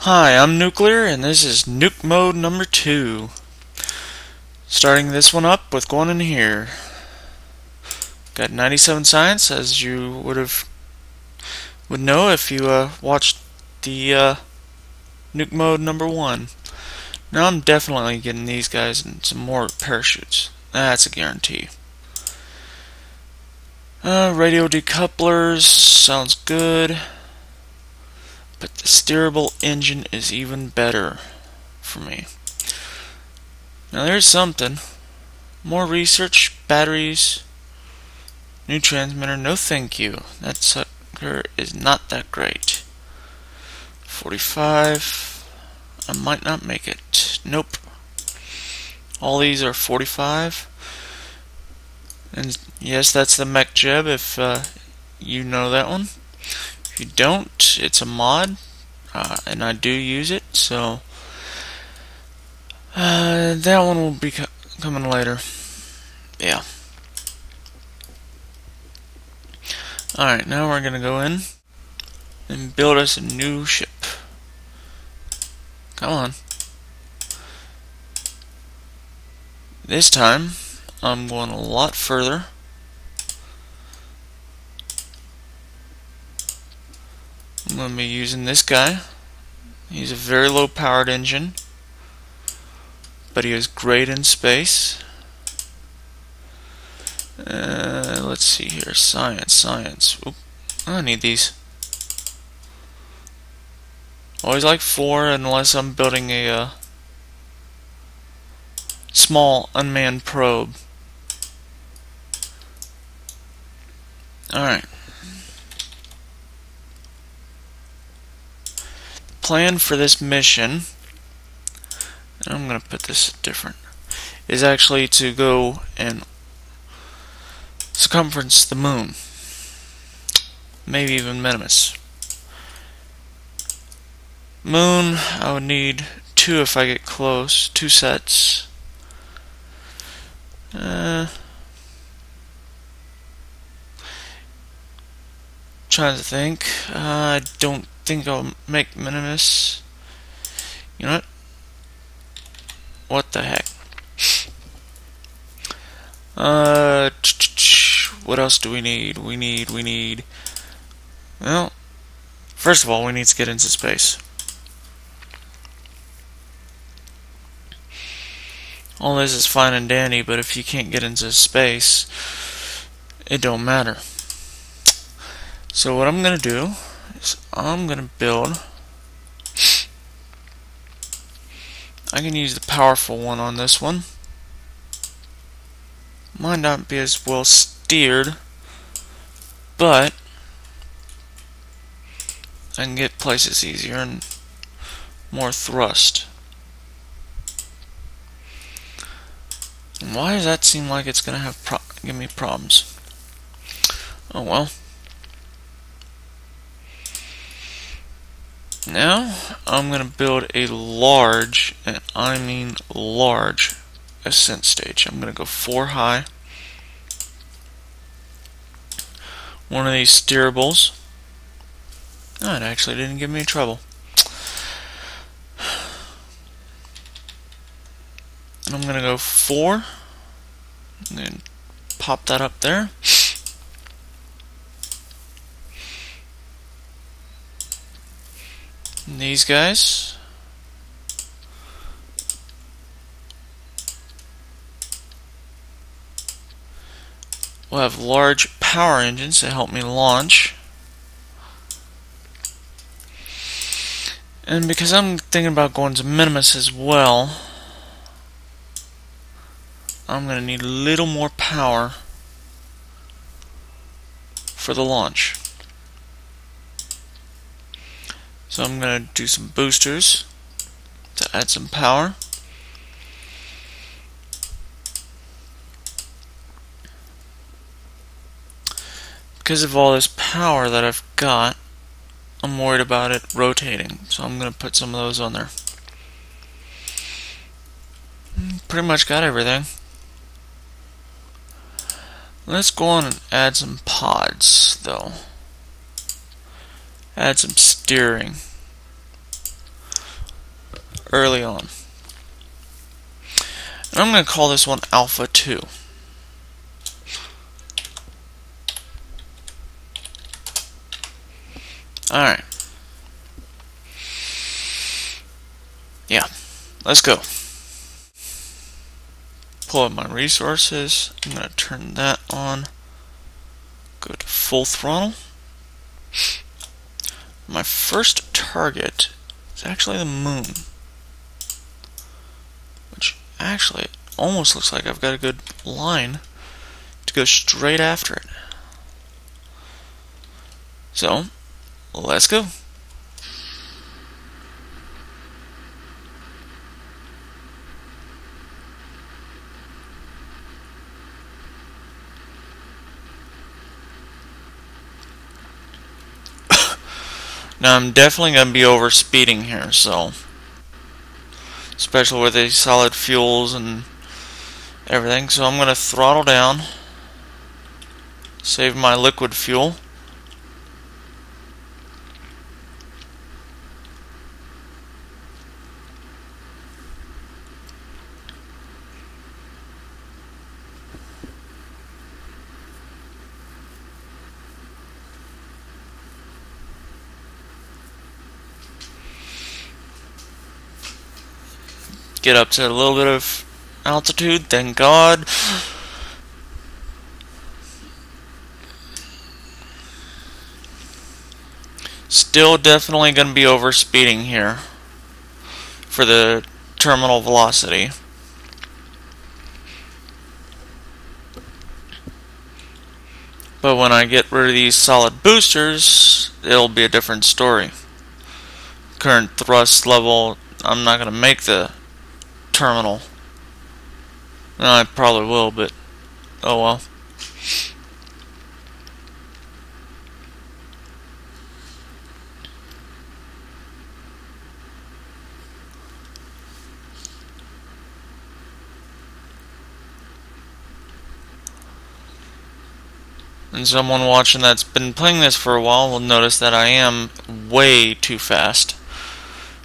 Hi, I'm Nuclear, and this is Nuke Mode number 2. Starting this one up with going in here. Got 97 science, as you would know if you watched the Nuke Mode number 1. Now I'm definitely getting these guys and some more parachutes. That's a guarantee. Radio decouplers sounds good, but the steerable engine is even better for me. Now there's something. More research, batteries, new transmitter, no thank you. That sucker is not that great. 45, I might not make it. Nope. All these are 45. And yes, that's the mech jeb if you know that one. If you don't, it's a mod, and I do use it, so that one will be coming later. Yeah. Alright, now we're gonna go in and build us a new ship. Come on. This time, I'm going a lot further. I'm going to be using this guy. He's a very low powered engine, but he is great in space. Let's see here. Science. Oop, I need these. Always like 4 unless I'm building a small unmanned probe. Alright. Plan for this mission, and I'm going to put this different, is actually to go and circumference the moon. Maybe even Minimus. Moon, I would need 2 if I get close. 2 sets. Trying to think. I don't think I'll make Minimus. You know what? What the heck? What else do we need? We need. Well, first of all, we need to get into space. All this is fine and dandy, but if you can't get into space, it don't matter. So what I'm gonna do is I'm gonna build. I can use the powerful one on this one. Might not be as well steered, but I can get places easier and more thrust. And why does that seem like it's gonna have give me problems? Oh well. Now I'm gonna build a large, and I mean large, ascent stage. I'm gonna go 4 high. One of these steerables. Oh, it actually didn't give me trouble. And I'm gonna go 4 and then pop that up there. And these guys will have large power engines to help me launch. And because I'm thinking about going to Minimus as well, I'm going to need a little more power for the launch. So I'm going to do some boosters to add some power. Because of all this power that I've got, I'm worried about it rotating. So I'm going to put some of those on there. Pretty much got everything. Let's go on and add some pods, though. Add some steering. early on. And I'm going to call this one Alpha 2. Alright. Yeah, let's go. Pull up my resources. I'm going to turn that on. Go to full throttle. My first target is actually the moon. Which actually almost looks like I've got a good line to go straight after it. So, let's go. Now I'm definitely going to be over speeding here, so especially with these solid fuels and everything, so I'm going to throttle down, save my liquid fuel. Get up to a little bit of altitude, thank God. Still definitely going to be over speeding here for the terminal velocity. But when I get rid of these solid boosters, it'll be a different story. Current thrust level, I'm not going to make the terminal. No, I probably will, but oh well. And someone watching that's been playing this for a while will notice that I am way too fast.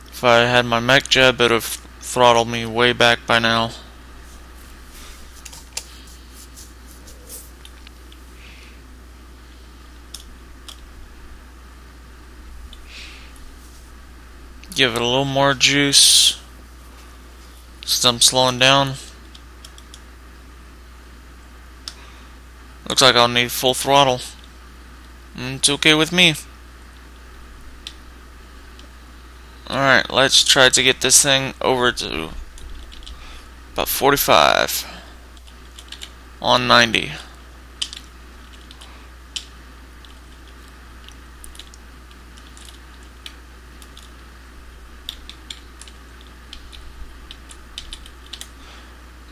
If I had my mech jeb, it would have throttled me way back by now. Give it a little more juice since I'm slowing down. Looks like I'll need full throttle. It's okay with me. Alright, let's try to get this thing over to about 45 on 90.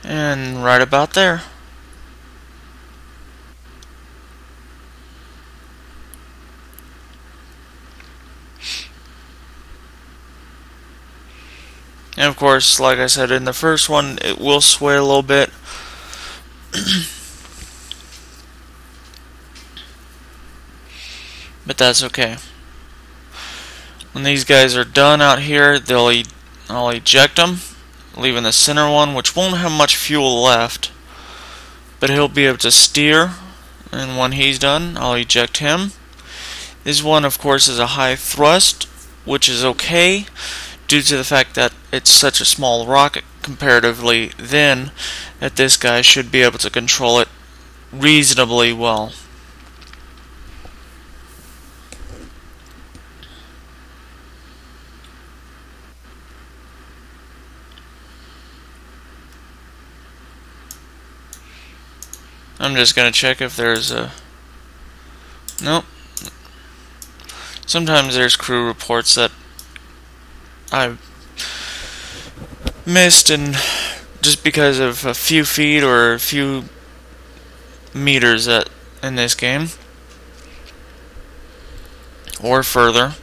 And right about there. And of course, like I said in the first one, it will sway a little bit. But that's okay. When these guys are done out here, I'll eject them, leaving the center one, which won't have much fuel left. But he'll be able to steer, and when he's done, I'll eject him. This one, of course, is a high thrust, which is okay, due to the fact that it's such a small rocket comparatively, then that this guy should be able to control it reasonably well. I'm just gonna check if there's a... Nope. Sometimes there's crew reports that I missed, and just because of a few feet or a few meters in this game, or further,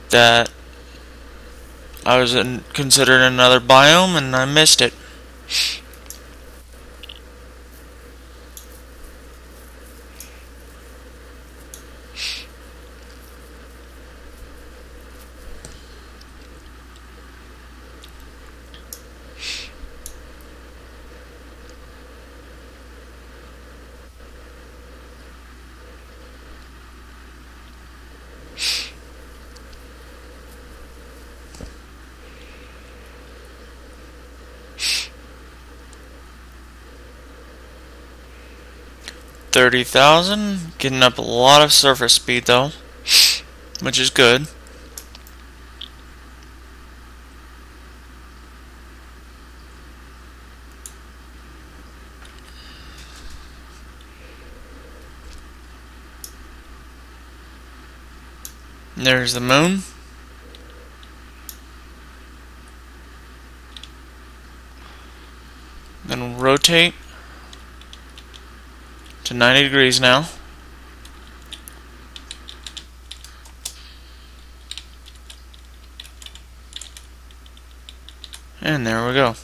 that I was considered another biome and I missed it. 30,000. Getting up a lot of surface speed though, which is good. There's the moon. Then we'll rotate to 90 degrees now. And there we go.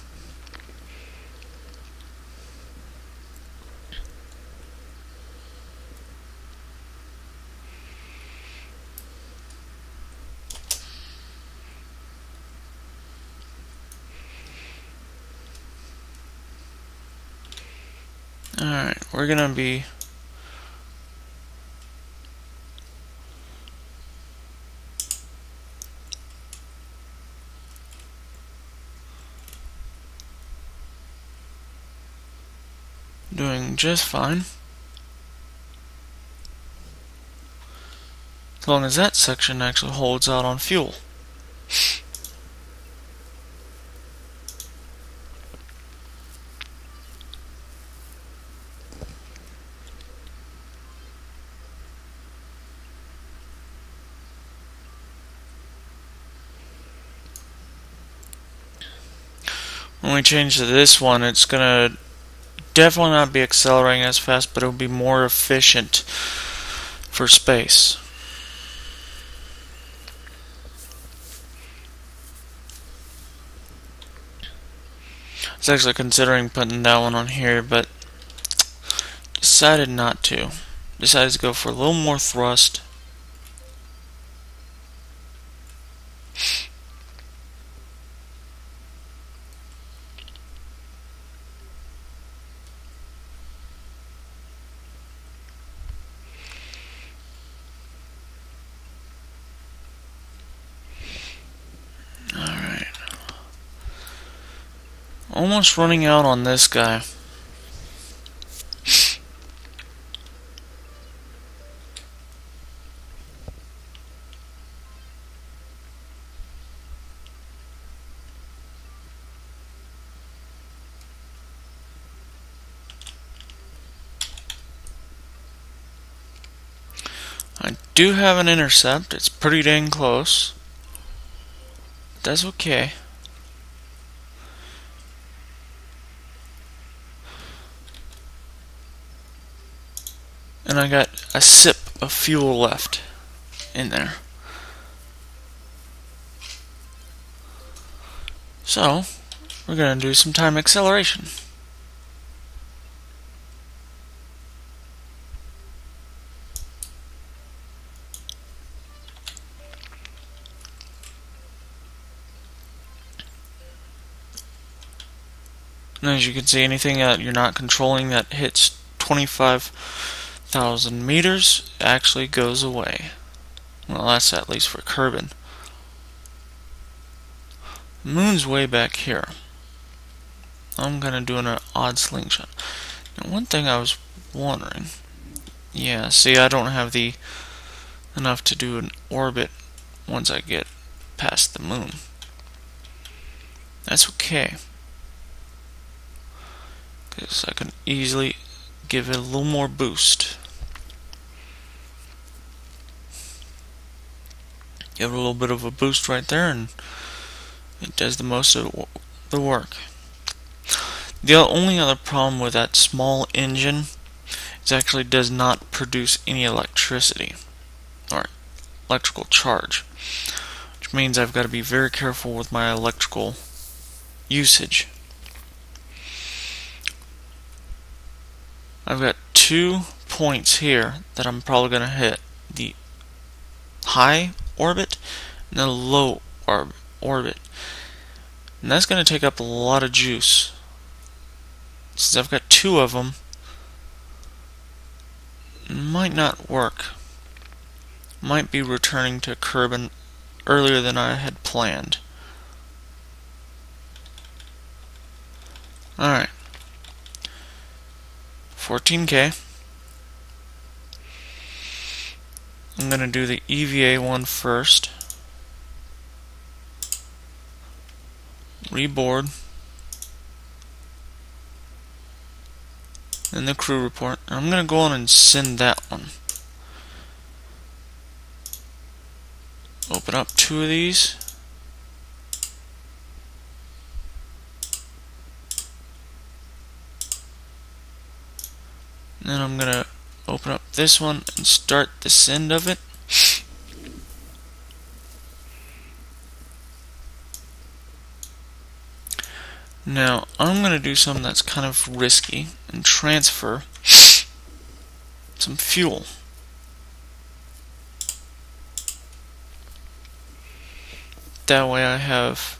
Alright, we're gonna be doing just fine. As long as that section actually holds out on fuel. When we change to this one, it's gonna definitely not be accelerating as fast, but it'll be more efficient for space. I was actually considering putting that one on here, but decided not to. Decided to go for a little more thrust. Almost running out on this guy. I do have an intercept. It's pretty dang close. That's okay. And I got a sip of fuel left in there. So, we're going to do some time acceleration. And as you can see, anything that you're not controlling that hits 25,000 meters actually goes away. Well, that's at least for Kerbal. The moon's way back here. I'm gonna do an odd slingshot. Now, one thing I was wondering. Yeah, see, I don't have the enough to do an orbit once I get past the moon. That's okay, because I can easily give it a little more boost. Give it a little bit of a boost right there, and it does the most of the work. The only other problem with that small engine is it actually does not produce any electricity or electrical charge, which means I've got to be very careful with my electrical usage. I've got 2 points here that I'm probably going to hit: the high orbit and the low orbit. And that's going to take up a lot of juice. Since I've got 2 of them, it might not work. Might be returning to Kerbal earlier than I had planned. Alright. 14K. I'm going to do the EVA one first. Reboard. Then the crew report. I'm going to go on and send that one. Open up 2 of these. And then I'm going to open up this one and start the send of it. Now, I'm going to do something that's kind of risky and transfer some fuel. That way I have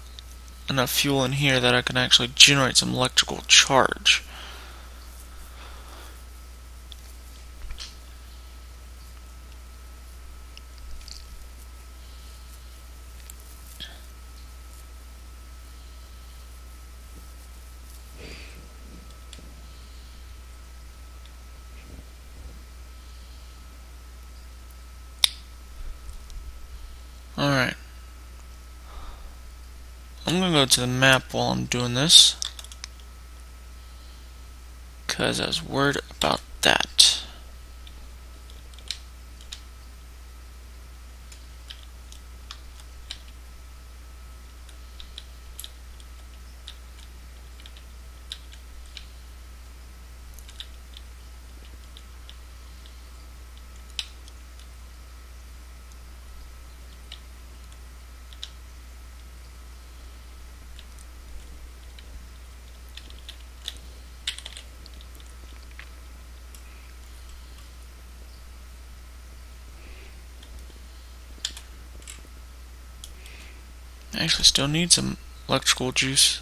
enough fuel in here that I can actually generate some electrical charge. Alright. I'm going to go to the map while I'm doing this, because I was worried about that. I actually still need some electrical juice.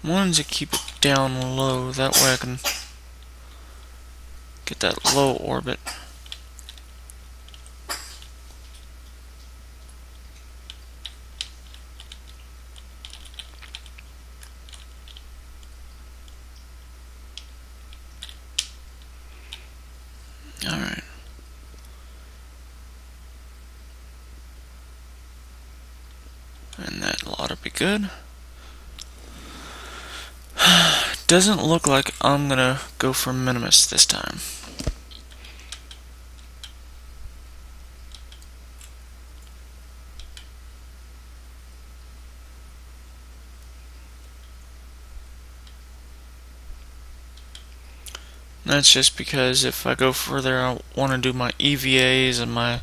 One to keep it down low, that way I can get that low orbit. Alright. And that ought to be good. Doesn't look like I'm gonna go for minimus this time. That's just because if I go further, I want to do my EVAs and my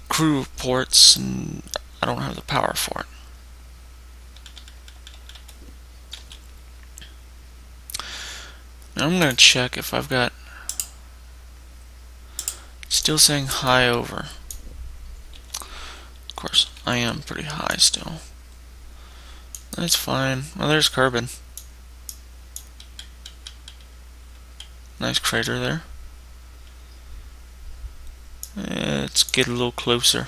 crew reports, and I don't have the power for it. Now I'm going to check if I've got, still saying high over. Of course, I am pretty high still. That's fine. Well, there's Kerbal. Nice crater there. Let's get a little closer.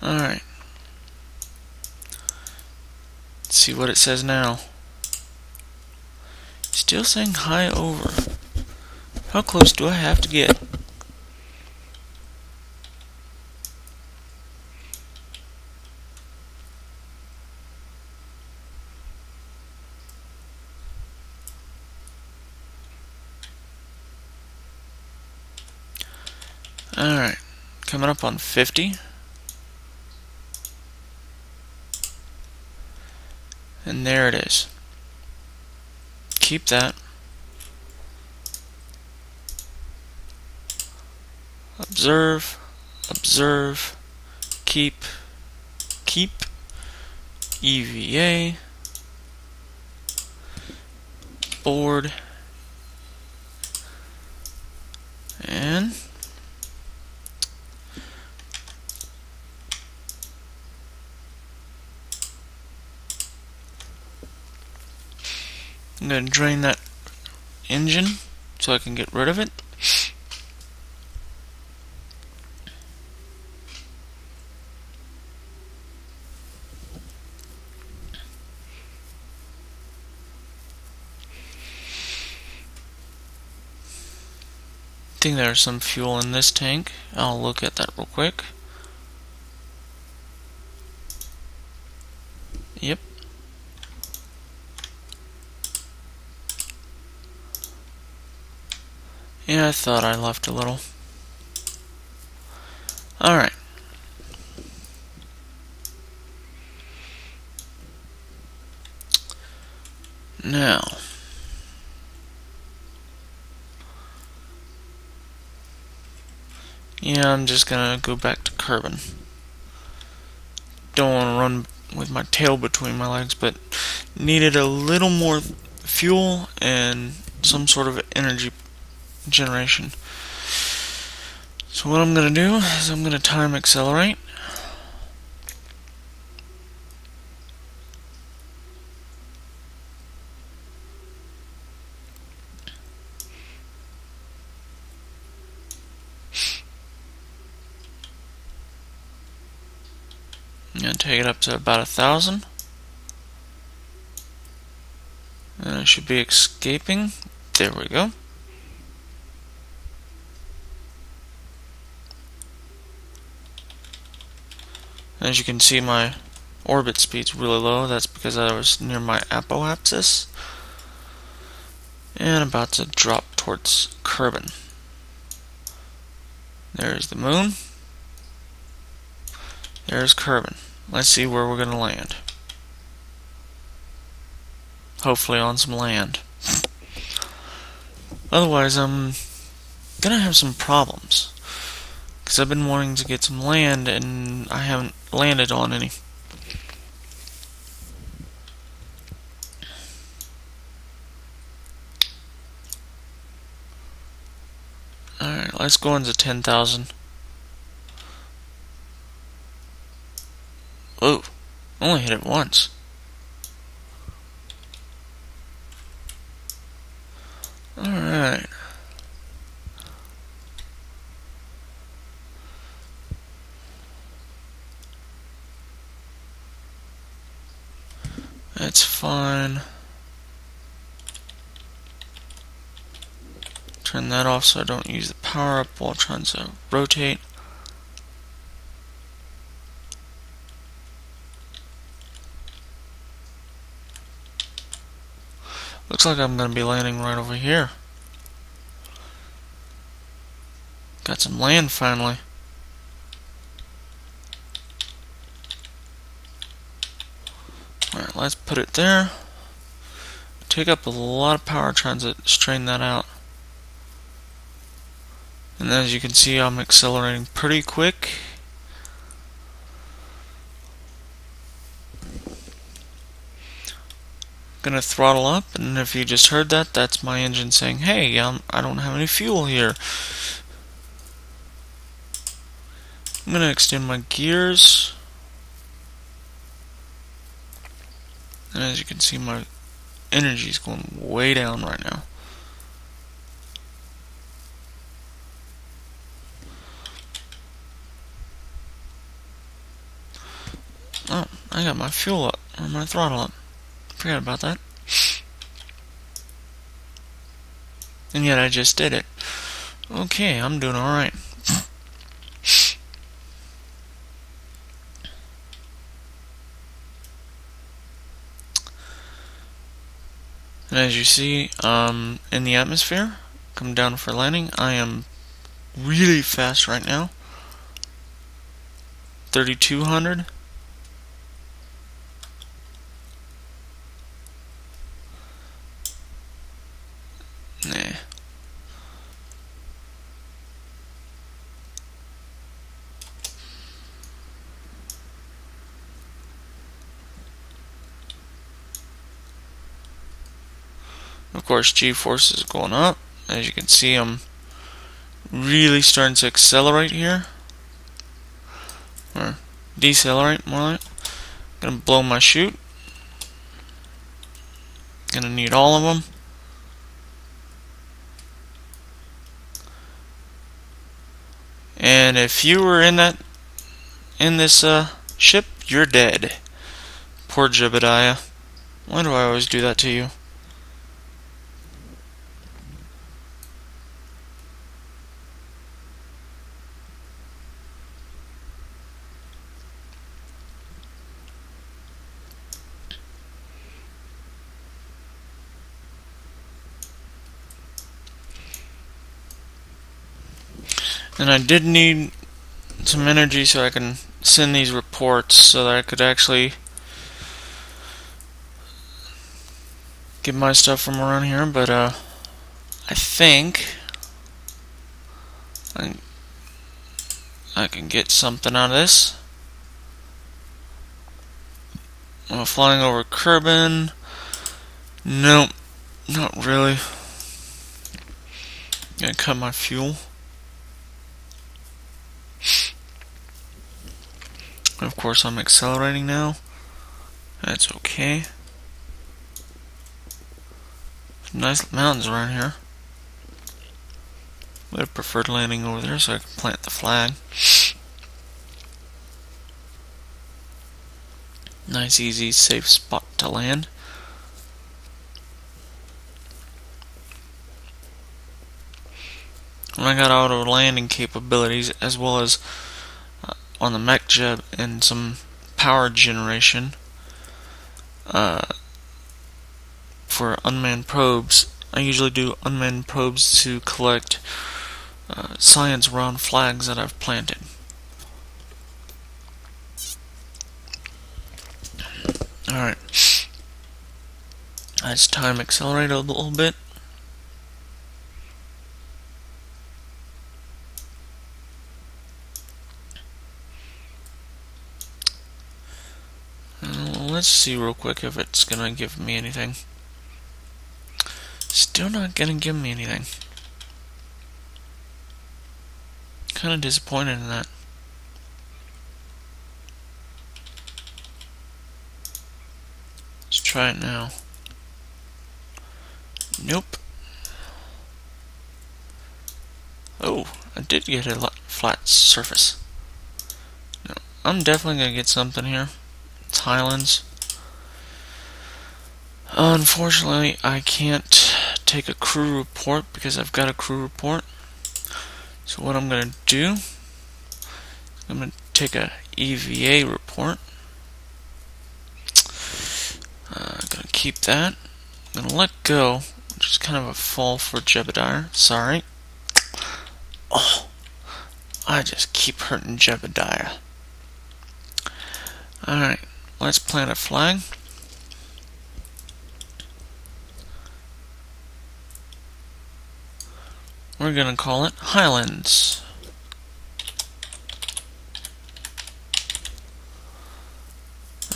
Alright. Let's see what it says now. Still saying high over. How close do I have to get? Alright. Coming up on 50. And there it is. Keep that. Observe, observe, keep, EVA, board, and I'm going to drain that engine so I can get rid of it. think there's some fuel in this tank. I'll look at that real quick. Yep. Yeah, I thought I left a little. Alright. Now, yeah, I'm just gonna go back to Kerbal. Don't want to run with my tail between my legs, but needed a little more fuel and some sort of energy generation. So what I'm gonna do is I'm gonna time accelerate. I'm gonna take it up to about 1,000. And I should be escaping. There we go. As you can see, my orbit speed's really low. That's because I was near my apoapsis. And about to drop towards Kerbal. There's the moon. There's Kerbal. Let's see where we're going to land. Hopefully on some land. Otherwise, I'm going to have some problems. Because I've been wanting to get some land and I haven't landed on any. Alright, let's go into 10,000. Oh, only hit it once. Alright. That's fine. Turn that off so I don't use the power up while trying to rotate. Looks like I'm going to be landing right over here. Got some land finally. Alright, let's put it there. Take up a lot of power trying to strain that out. And as you can see, I'm accelerating pretty quick. Gonna throttle up, and if you just heard that, that's my engine saying, hey, I don't have any fuel here. I'm gonna extend my gears. And as you can see, my energy is going way down right now. Oh, I got my fuel up, or my throttle up. Forgot about that. And yet I just did it. Okay, I'm doing alright. And as you see, in the atmosphere, come down for landing. I am really fast right now. 3,200. Nah. Of course, G-force is going up. As you can see, I'm really starting to accelerate here. Or decelerate, more like. Gonna blow my chute. Gonna need all of them. And if you were in this ship, you're dead. Poor Jebediah. Why do I always do that to you? And I did need some energy so I can send these reports so that I could actually get my stuff from around here, but I think I can get something out of this. I'm flying over Kerbal. Nope, not really. Gonna cut my fuel. Of course, I'm accelerating now. That's okay. Nice mountains around here. Would have preferred landing over there so I could plant the flag. Nice, easy, safe spot to land. And I got auto landing capabilities as well as on the mech jet and some power generation for unmanned probes. I usually do unmanned probes to collect science around flags that I've planted. Alright. Let's time accelerate a little bit. Let's see real quick if it's gonna give me anything. Still not gonna give me anything. Kinda disappointed in that. Let's try it now. Nope. Oh, I did get a flat surface. No, I'm definitely gonna get something here. It's Highlands. Unfortunately, I can't take a crew report because I've got a crew report. So what I'm gonna do, I'm gonna take a EVA report. Gonna keep that. I'm gonna let go, which is kind of a fall for Jebediah. Sorry. Oh, I just keep hurting Jebediah. Alright, let's plant a flag. We're gonna call it Highlands.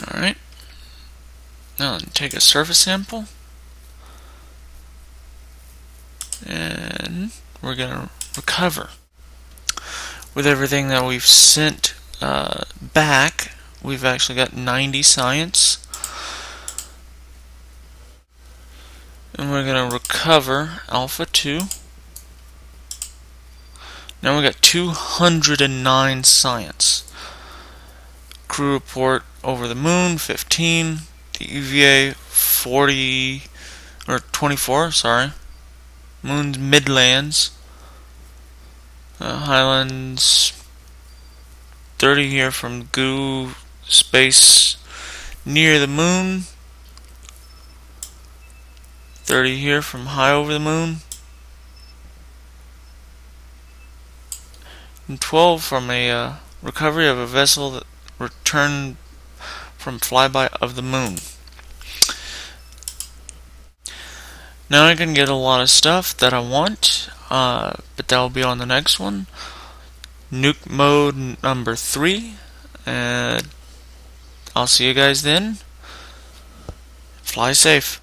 Alright. Now take a surface sample. And we're gonna recover. With everything that we've sent back, we've actually got 90 science. And we're gonna recover Alpha 2. Now we got 209 science. Crew report over the moon, 15. The EVA, 40, or 24, sorry. Moon's Midlands. Highlands, 30 here from goo space near the moon. 30 here from high over the moon. And 12 from a recovery of a vessel that returned from flyby of the moon. Now I can get a lot of stuff that I want, but that will be on the next one. Nuke mode number 3, and I'll see you guys then. Fly safe.